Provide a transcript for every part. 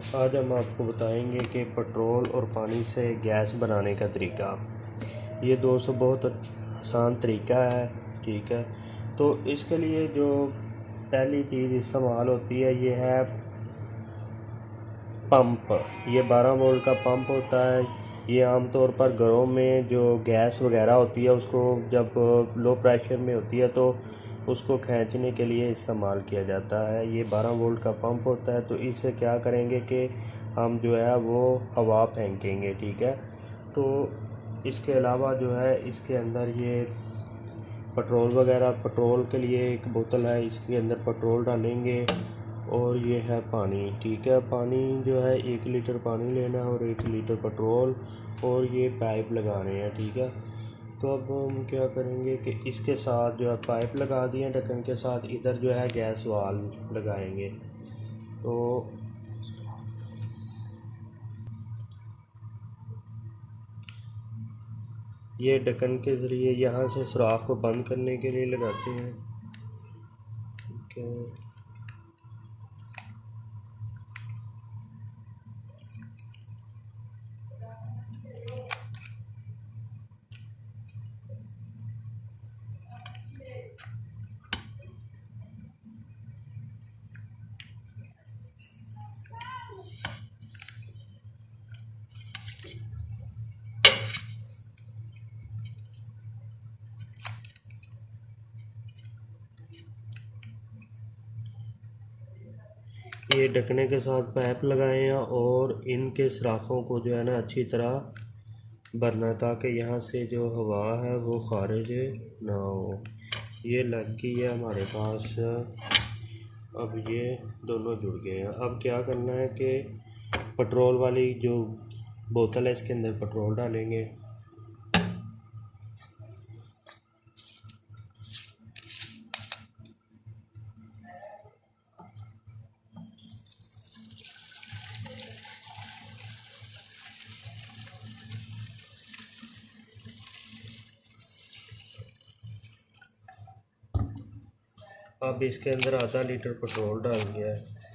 आज हम आपको बताएंगे कि पेट्रोल और पानी से गैस बनाने का तरीका। ये दोस्तों बहुत आसान तरीका है। ठीक है, तो इसके लिए जो पहली चीज़ इस्तेमाल होती है ये है पंप। ये 12 वोल्ट का पंप होता है। ये आमतौर पर घरों में जो गैस वगैरह होती है उसको जब लो प्रेशर में होती है तो उसको खींचने के लिए इस्तेमाल किया जाता है। ये 12 वोल्ट का पंप होता है। तो इससे क्या करेंगे कि हम जो है वो हवा फेंकेंगे। ठीक है, तो इसके अलावा जो है इसके अंदर ये पेट्रोल वगैरह, पेट्रोल के लिए एक बोतल है, इसके अंदर पेट्रोल डालेंगे और ये है पानी। ठीक है, पानी जो है 1 लीटर पानी लेना है और 1 लीटर पेट्रोल और ये पाइप लगाने हैं। ठीक है, तो अब हम क्या करेंगे कि इसके साथ जो है पाइप लगा दिए ढक्कन के साथ, इधर जो है गैस वाल्व लगाएंगे। तो ये ढक्कन के ज़रिए यहाँ से सुराख को बंद करने के लिए लगाते हैं। ठीक है, ये ढकने के साथ पाइप लगाए हैं और इनके सुराखों को जो है ना अच्छी तरह भरना ताकि यहाँ से जो हवा है वो खारिज ना हो। ये लग गई है हमारे पास। अब ये दोनों जुड़ गए हैं। अब क्या करना है कि पेट्रोल वाली जो बोतल है इसके अंदर पेट्रोल डालेंगे। अब इसके अंदर आधा लीटर पेट्रोल डाल दिया है।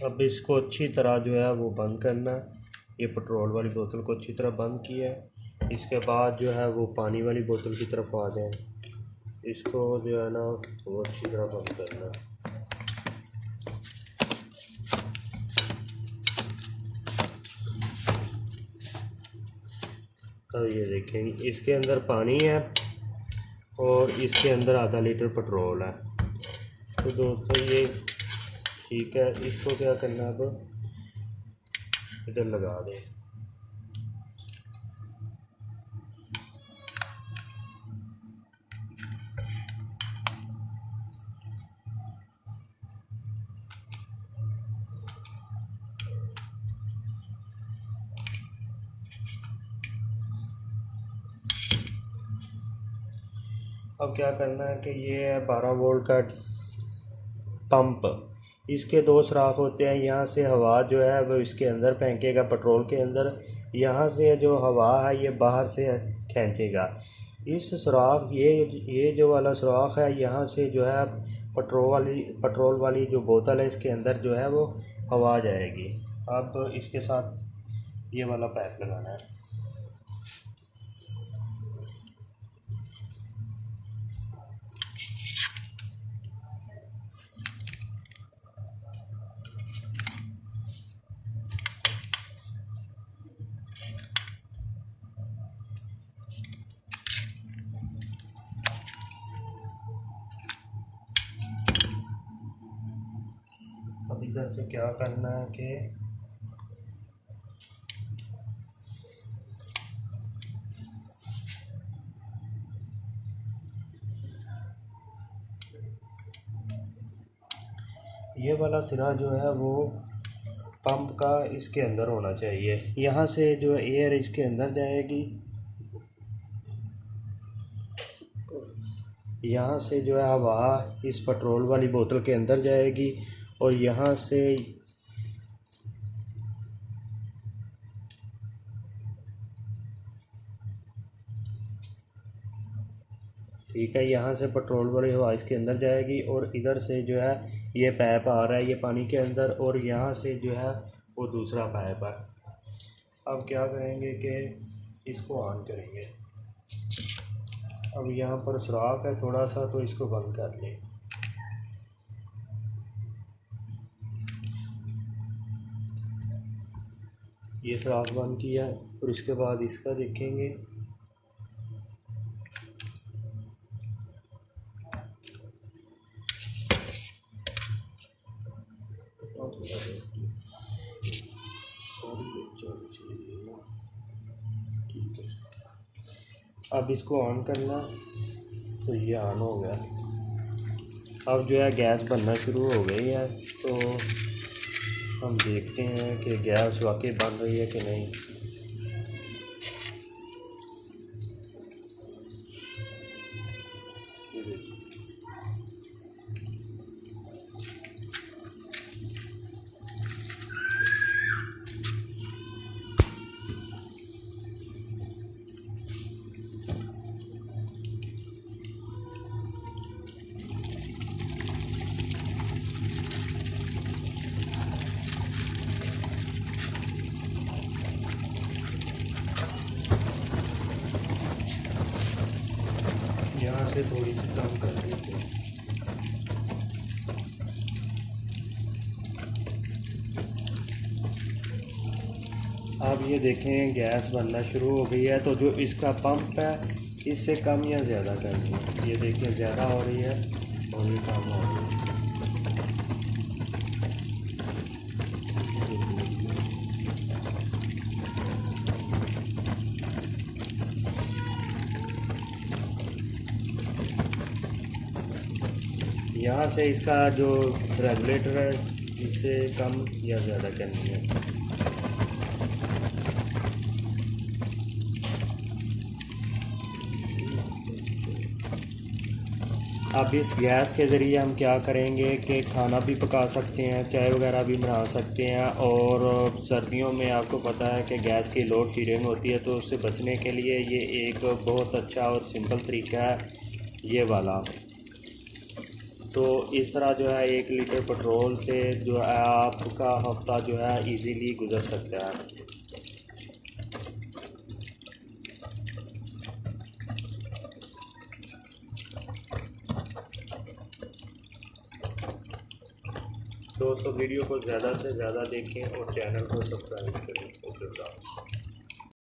अब इसको अच्छी तरह जो है वो बंद करना है। ये पेट्रोल वाली बोतल को अच्छी तरह बंद किया है। इसके बाद जो है वो पानी वाली बोतल की तरफ आ जाए। इसको जो है ना वो अच्छी तरह बंद करना है। तो ये देखेंगे इसके अंदर पानी है और इसके अंदर आधा लीटर पेट्रोल है। तो दोस्तों ये ठीक है, इसको क्या करना है अब इधर लगा दें। अब क्या करना है कि ये है 12 वोल्ट का पंप। इसके 2 सुराख होते हैं। यहाँ से हवा जो है वो इसके अंदर फेंकेगा पेट्रोल के अंदर। यहाँ से जो हवा है ये बाहर से खींचेगा। इस सुराख ये जो वाला सुराख है यहाँ से जो है पेट्रोल वाली जो बोतल है इसके अंदर जो है वो हवा जाएगी। अब इसके साथ ये वाला पाइप लगाना है। अब इधर से क्या करना है कि ये वाला सिरा जो है वो पंप का इसके अंदर होना चाहिए। यहाँ से जो एयर इसके अंदर जाएगी, यहाँ से जो है हवा इस पेट्रोल वाली बोतल के अंदर जाएगी और यहाँ से ठीक है, यहाँ से पेट्रोल वाली हवा इसके अंदर जाएगी और इधर से जो है ये पाइप आ रहा है ये पानी के अंदर, और यहाँ से जो है वो दूसरा पाइप है। अब क्या करेंगे कि इसको ऑन करेंगे। अब यहाँ पर सुराख है थोड़ा सा, तो इसको बंद कर लें। ये सुराख बंद किया और इसके बाद इसका देखेंगे। ठीक है, अब इसको ऑन करना, तो ये ऑन हो गया। अब जो है गैस बनना शुरू हो गई है, तो हम देखते हैं कि गैस वाकई बन रही है कि नहीं। यहाँ से थोड़ी सी कम कर देते हैं। अब ये देखें गैस बनना शुरू हो गई है, तो जो इसका पंप है इससे कम या ज़्यादा करनी है। ये देखिए ज़्यादा हो रही है और ये कम हो रही है। यहाँ से इसका जो रेगुलेटर है इसे कम या ज़्यादा करनी है। अब इस गैस के ज़रिए हम क्या करेंगे कि खाना भी पका सकते हैं, चाय वगैरह भी बना सकते हैं। और सर्दियों में आपको पता है कि गैस की लोड शेडिंग होती है, तो उससे बचने के लिए ये एक बहुत अच्छा और सिंपल तरीका है ये वाला। तो इस तरह जो है 1 लीटर पेट्रोल से जो है आपका हफ्ता जो है इजीली गुजर सकता है। दोस्तों वीडियो को ज़्यादा से ज़्यादा देखें और चैनल को सब्सक्राइब करें।